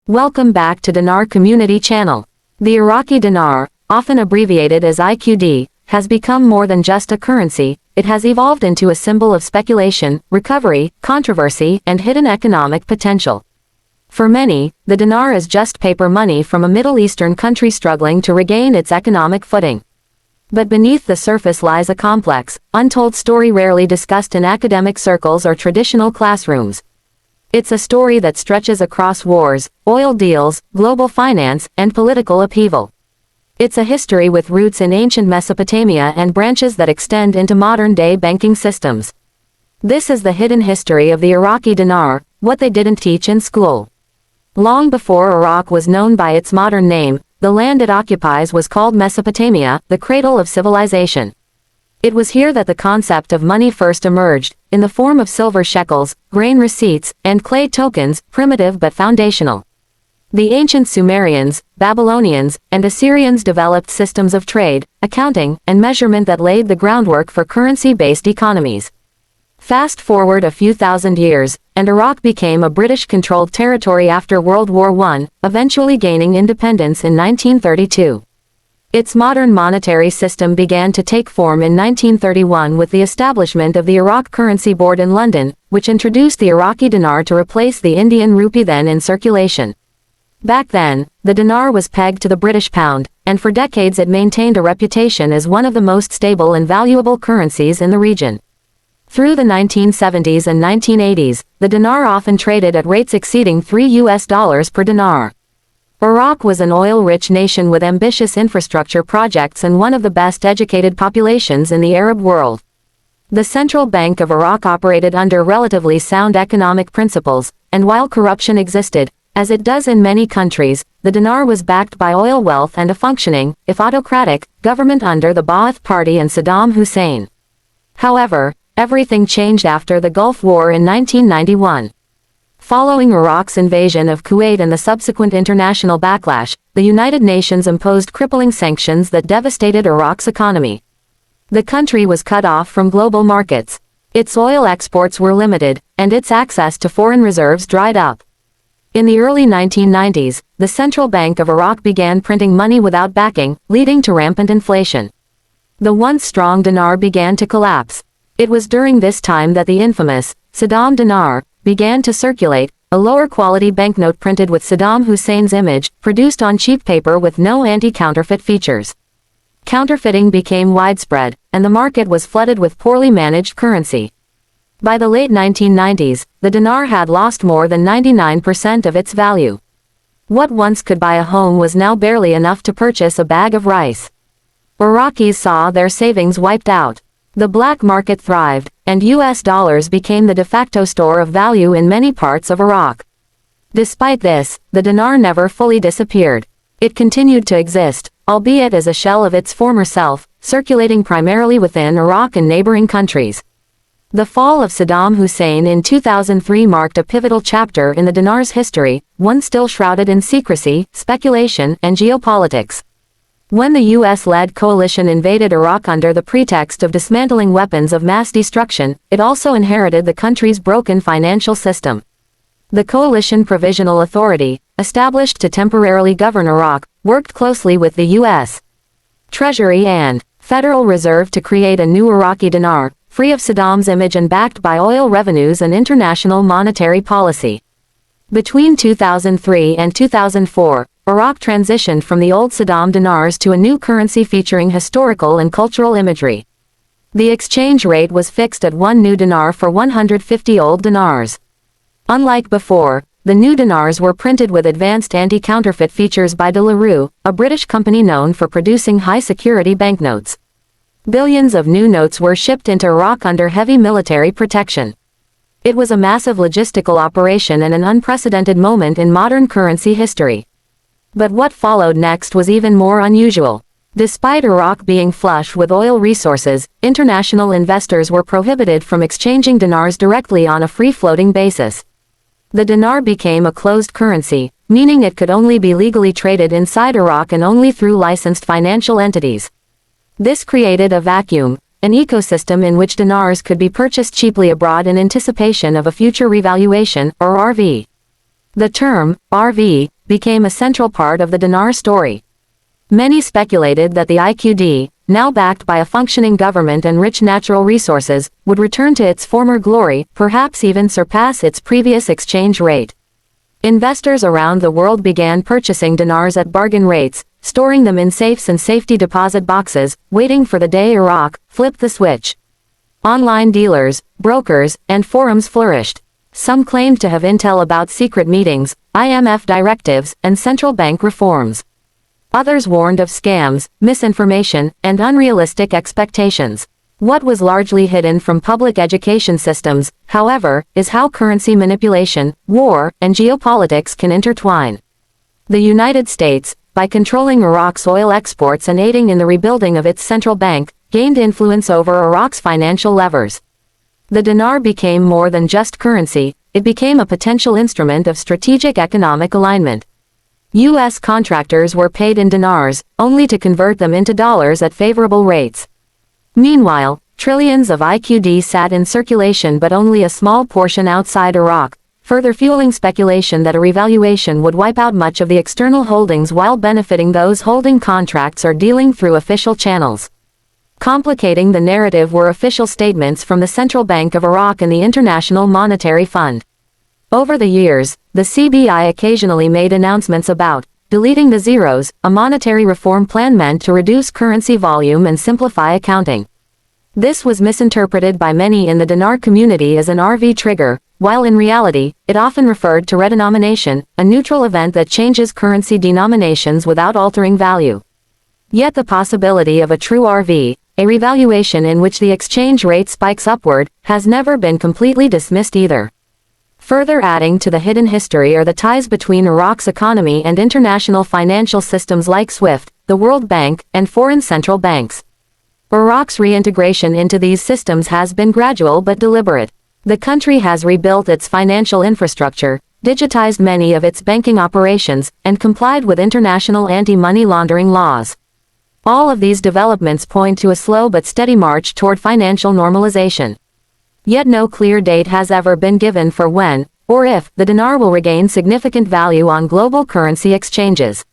Welcome back to Dinar Community Channel. The Iraqi dinar, often abbreviated as IQD, has become more than just a currency. It has evolved into a symbol of speculation, recovery, controversy, and hidden economic potential. For many, the dinar is just paper money from a Middle Eastern country struggling to regain its economic footing. But beneath the surface lies a complex, untold story rarely discussed in academic circles or traditional classrooms. It's a story that stretches across wars, oil deals, global finance, and political upheaval. It's a history with roots in ancient Mesopotamia and branches that extend into modern-day banking systems. This is the hidden history of the Iraqi dinar, what they didn't teach in school. Long before Iraq was known by its modern name, the land it occupies was called Mesopotamia, the cradle of civilization. It was here that the concept of money first emerged, in the form of silver shekels, grain receipts, and clay tokens, primitive but foundational. The ancient Sumerians, Babylonians, and Assyrians developed systems of trade, accounting, and measurement that laid the groundwork for currency-based economies. Fast forward a few thousand years, and Iraq became a British-controlled territory after World War I, eventually gaining independence in 1932. Its modern monetary system began to take form in 1931 with the establishment of the Iraq Currency Board in London, which introduced the Iraqi dinar to replace the Indian rupee then in circulation. Back then, the dinar was pegged to the British pound, and for decades it maintained a reputation as one of the most stable and valuable currencies in the region. Through the 1970s and 1980s, the dinar often traded at rates exceeding $3 per dinar. Iraq was an oil-rich nation with ambitious infrastructure projects and one of the best-educated populations in the Arab world. The Central Bank of Iraq operated under relatively sound economic principles, and while corruption existed, as it does in many countries, the dinar was backed by oil wealth and a functioning, if autocratic, government under the Ba'ath Party and Saddam Hussein. However, everything changed after the Gulf War in 1991. Following Iraq's invasion of Kuwait and the subsequent international backlash, the United Nations imposed crippling sanctions that devastated Iraq's economy. The country was cut off from global markets. Its oil exports were limited, and its access to foreign reserves dried up. In the early 1990s, the Central Bank of Iraq began printing money without backing, leading to rampant inflation. The once strong dinar began to collapse. It was during this time that the infamous Saddam dinar began to circulate, a lower-quality banknote printed with Saddam Hussein's image, produced on cheap paper with no anti-counterfeit features. Counterfeiting became widespread, and the market was flooded with poorly managed currency. By the late 1990s, the dinar had lost more than 99% of its value. What once could buy a home was now barely enough to purchase a bag of rice. Iraqis saw their savings wiped out. The black market thrived, and US dollars became the de facto store of value in many parts of Iraq. Despite this, the dinar never fully disappeared. It continued to exist, albeit as a shell of its former self, circulating primarily within Iraq and neighboring countries. The fall of Saddam Hussein in 2003 marked a pivotal chapter in the dinar's history, one still shrouded in secrecy, speculation, and geopolitics. When the US-led coalition invaded Iraq under the pretext of dismantling weapons of mass destruction, it also inherited the country's broken financial system. The Coalition Provisional Authority, established to temporarily govern Iraq, worked closely with the US Treasury and Federal Reserve to create a new Iraqi dinar, free of Saddam's image and backed by oil revenues and international monetary policy. Between 2003 and 2004, Iraq transitioned from the old Saddam dinars to a new currency featuring historical and cultural imagery. The exchange rate was fixed at 1 new dinar for 150 old dinars. Unlike before, the new dinars were printed with advanced anti-counterfeit features by De La Rue, a British company known for producing high-security banknotes. Billions of new notes were shipped into Iraq under heavy military protection. It was a massive logistical operation and an unprecedented moment in modern currency history. But what followed next was even more unusual. Despite Iraq being flush with oil resources, international investors were prohibited from exchanging dinars directly on a free-floating basis. The dinar became a closed currency, meaning it could only be legally traded inside Iraq and only through licensed financial entities. This created a vacuum, an ecosystem in which dinars could be purchased cheaply abroad in anticipation of a future revaluation, or RV. The term, RV, became a central part of the dinar story. Many speculated that the IQD, now backed by a functioning government and rich natural resources, would return to its former glory, perhaps even surpass its previous exchange rate. Investors around the world began purchasing dinars at bargain rates, storing them in safes and safety deposit boxes, waiting for the day Iraq flipped the switch. Online dealers, brokers, and forums flourished. Some claimed to have intel about secret meetings, IMF directives, and central bank reforms. Others warned of scams, misinformation, and unrealistic expectations. What was largely hidden from public education systems, however, is how currency manipulation, war, and geopolitics can intertwine. The United States, by controlling Iraq's oil exports and aiding in the rebuilding of its central bank, gained influence over Iraq's financial levers. The dinar became more than just currency, it became a potential instrument of strategic economic alignment. U.S. contractors were paid in dinars, only to convert them into dollars at favorable rates. Meanwhile, trillions of IQD sat in circulation, but only a small portion outside Iraq, further fueling speculation that a revaluation would wipe out much of the external holdings while benefiting those holding contracts or dealing through official channels. Complicating the narrative were official statements from the Central Bank of Iraq and the International Monetary Fund. Over the years, the CBI occasionally made announcements about deleting the zeros, a monetary reform plan meant to reduce currency volume and simplify accounting. This was misinterpreted by many in the dinar community as an RV trigger, while in reality, it often referred to redenomination, a neutral event that changes currency denominations without altering value. Yet the possibility of a true RV, a revaluation in which the exchange rate spikes upward, has never been completely dismissed either. Further adding to the hidden history are the ties between Iraq's economy and international financial systems like SWIFT, the World Bank, and foreign central banks. Iraq's reintegration into these systems has been gradual but deliberate. The country has rebuilt its financial infrastructure, digitized many of its banking operations, and complied with international anti-money laundering laws. All of these developments point to a slow but steady march toward financial normalization. Yet no clear date has ever been given for when, or if, the dinar will regain significant value on global currency exchanges.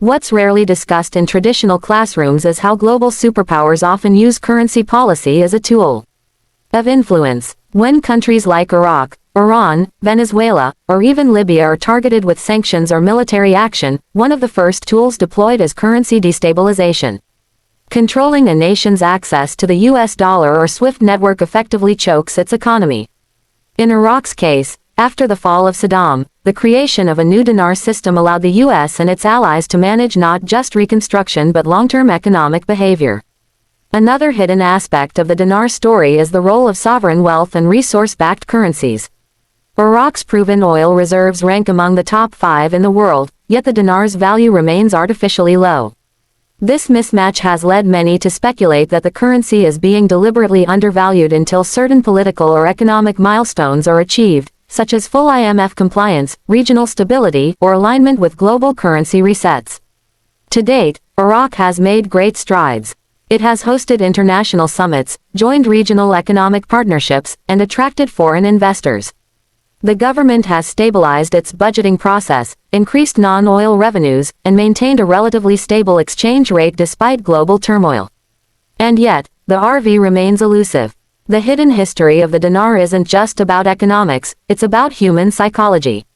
What's rarely discussed in traditional classrooms is how global superpowers often use currency policy as a tool of influence. When countries like Iraq, Iran, Venezuela, or even Libya are targeted with sanctions or military action, one of the first tools deployed is currency destabilization. Controlling a nation's access to the US dollar or SWIFT network effectively chokes its economy. In Iraq's case, after the fall of Saddam, the creation of a new dinar system allowed the US and its allies to manage not just reconstruction but long-term economic behavior. Another hidden aspect of the dinar story is the role of sovereign wealth and resource-backed currencies. Iraq's proven oil reserves rank among the top 5 in the world, yet the dinar's value remains artificially low. This mismatch has led many to speculate that the currency is being deliberately undervalued until certain political or economic milestones are achieved, such as full IMF compliance, regional stability, or alignment with global currency resets. To date, Iraq has made great strides. It has hosted international summits, joined regional economic partnerships, and attracted foreign investors. The government has stabilized its budgeting process, increased non-oil revenues, and maintained a relatively stable exchange rate despite global turmoil. And yet, the RV remains elusive. The hidden history of the dinar isn't just about economics, it's about human psychology.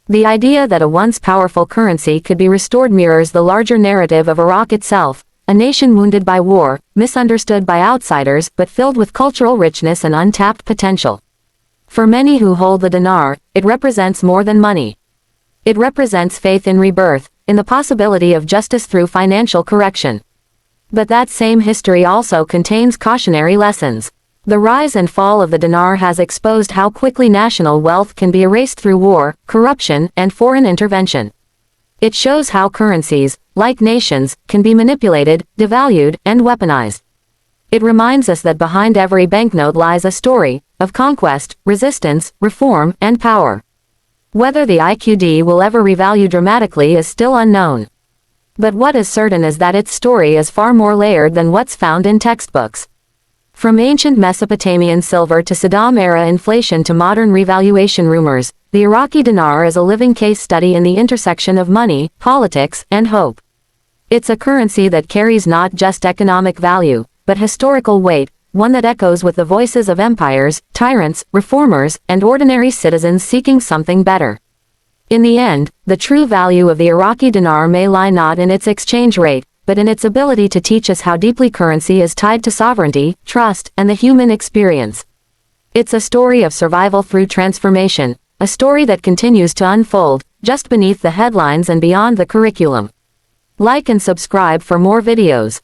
The idea that a once powerful currency could be restored mirrors the larger narrative of Iraq itself, a nation wounded by war, misunderstood by outsiders, but filled with cultural richness and untapped potential. For many who hold the dinar, it represents more than money. It represents faith in rebirth, in the possibility of justice through financial correction. But that same history also contains cautionary lessons. The rise and fall of the dinar has exposed how quickly national wealth can be erased through war, corruption, and foreign intervention. It shows how currencies, like nations, can be manipulated, devalued, and weaponized. It reminds us that behind every banknote lies a story of conquest, resistance, reform, and power. Whether the IQD will ever revalue dramatically is still unknown. But what is certain is that its story is far more layered than what's found in textbooks. From ancient Mesopotamian silver to Saddam-era inflation to modern revaluation rumors, the Iraqi dinar is a living case study in the intersection of money, politics, and hope. It's a currency that carries not just economic value, but historical weight, one that echoes with the voices of empires, tyrants, reformers, and ordinary citizens seeking something better. In the end, the true value of the Iraqi dinar may lie not in its exchange rate, but in its ability to teach us how deeply currency is tied to sovereignty, trust, and the human experience. It's a story of survival through transformation, a story that continues to unfold, just beneath the headlines and beyond the curriculum. Like and subscribe for more videos.